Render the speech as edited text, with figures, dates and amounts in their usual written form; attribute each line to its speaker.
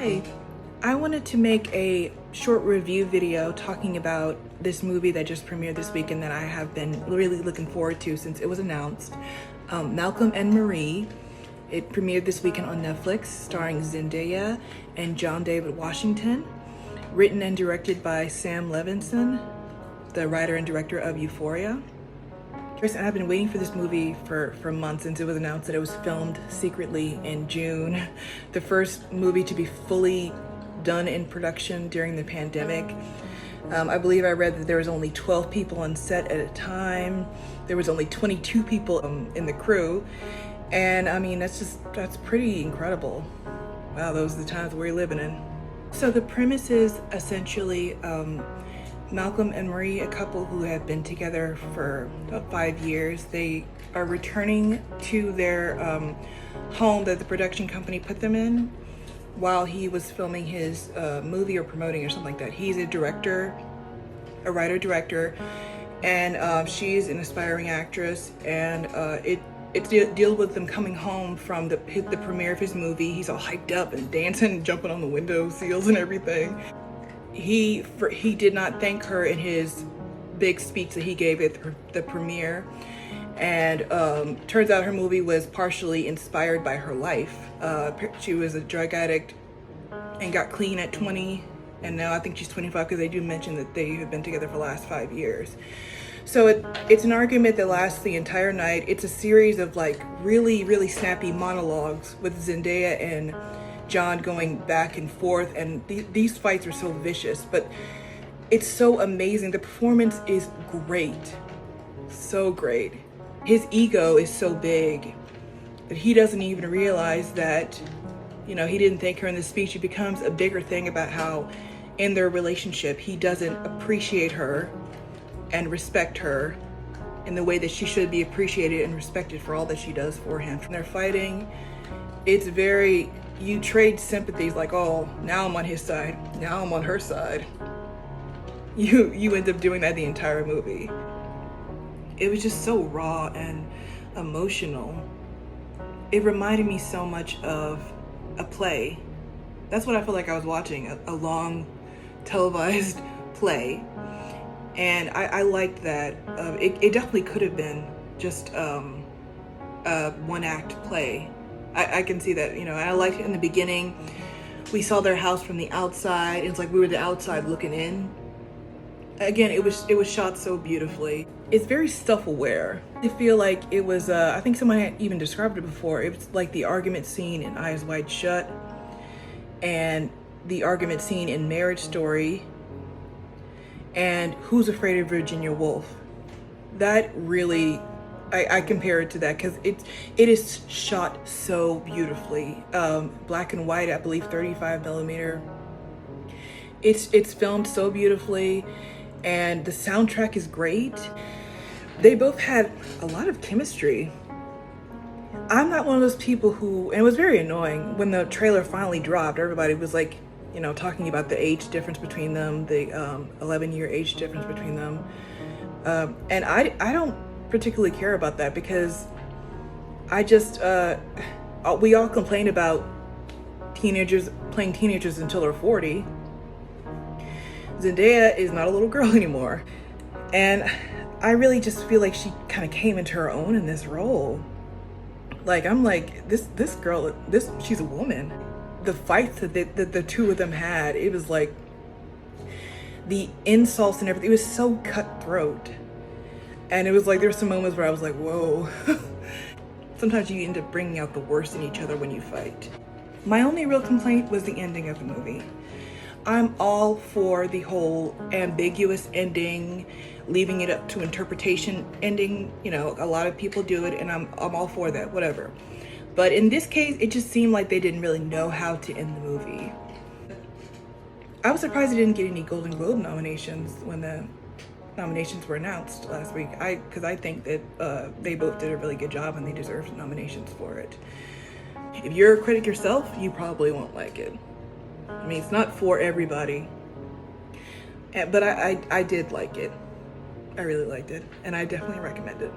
Speaker 1: Hi, I wanted to make a short review video talking about this movie that just premiered this week and that I have been really looking forward to since it was announced. Malcolm and Marie. It premiered this weekend on Netflix, starring Zendaya and John David Washington. Written and directed by Sam Levinson, the writer and director of Euphoria. And I've been waiting for this movie for months since it was announced that it was filmed secretly in June. The first movie to be fully done in production during the pandemic. I believe I read that there was only 12 people on set at a time. There was only 22 people in the crew. And I mean, that's pretty incredible. Wow, those are the times we're living in. So the premise is essentially Malcolm and Marie, a couple who have been together for about 5 years. They are returning to their home that the production company put them in while he was filming his movie or promoting or something like that. He's a director, a writer-director, and she's an aspiring actress, and it deals with them coming home from the premiere of his movie. He's all hyped up and dancing and jumping on the window sills and everything. He did not thank her in his big speech that he gave at the premiere, and turns out her movie was partially inspired by her life. She was a drug addict and got clean at 20, and now I think she's 25 because they do mention that they have been together for the last 5 years. So it's an argument that lasts the entire night. It's a series of like really snappy monologues with Zendaya and John going back and forth, and these fights are so vicious, but it's so amazing. The performance is great, so great. His ego is so big that he doesn't even realize that, you know, he didn't thank her in the speech. It becomes a bigger thing about how in their relationship he doesn't appreciate her and respect her in the way that she should be appreciated and respected for all that she does for him. When they're fighting, it's very, you trade sympathies, like, oh, now I'm on his side, now I'm on her side. You end up doing that the entire movie. It was just so raw and emotional. It reminded me so much of a play. That's what I feel like I was watching, a long televised play. And I liked that. It definitely could have been just a one-act play. I can see that, you know. I liked it in the beginning. We saw their house from the outside. It's like we were the outside looking in. Again, it was shot so beautifully. It's very self-aware. I feel like it was, I think someone had even described it before. It was like the argument scene in Eyes Wide Shut and the argument scene in Marriage Story and Who's Afraid of Virginia Woolf. That really, I compare it to that because it is shot so beautifully. Black and white, I believe 35 millimeter. It's filmed so beautifully, and the soundtrack is great. They both had a lot of chemistry. I'm not one of those people who, and it was very annoying when the trailer finally dropped. Everybody was like, you know, talking about the age difference between them, the 11-year age difference between them. And I don't particularly care about that because I just, we all complain about teenagers playing teenagers until they're 40. Zendaya is not a little girl anymore. And I really just feel like she kind of came into her own in this role. Like, I'm like, this girl, she's a woman. The fights that the two of them had, it was like the insults and everything. It was so cutthroat. And it was like, there's some moments where I was like, whoa. Sometimes you end up bringing out the worst in each other when you fight. My only real complaint was the ending of the movie. I'm all for the whole ambiguous ending, leaving it up to interpretation ending. You know, a lot of people do it, and I'm all for that, whatever. But in this case, it just seemed like they didn't really know how to end the movie. I was surprised it didn't get any Golden Globe nominations when the nominations were announced last week. Because I think that they both did a really good job and they deserved nominations for it. If you're a critic yourself, you probably won't like it. I mean, it's not for everybody. But I did like it. I really liked it, and I definitely recommend it.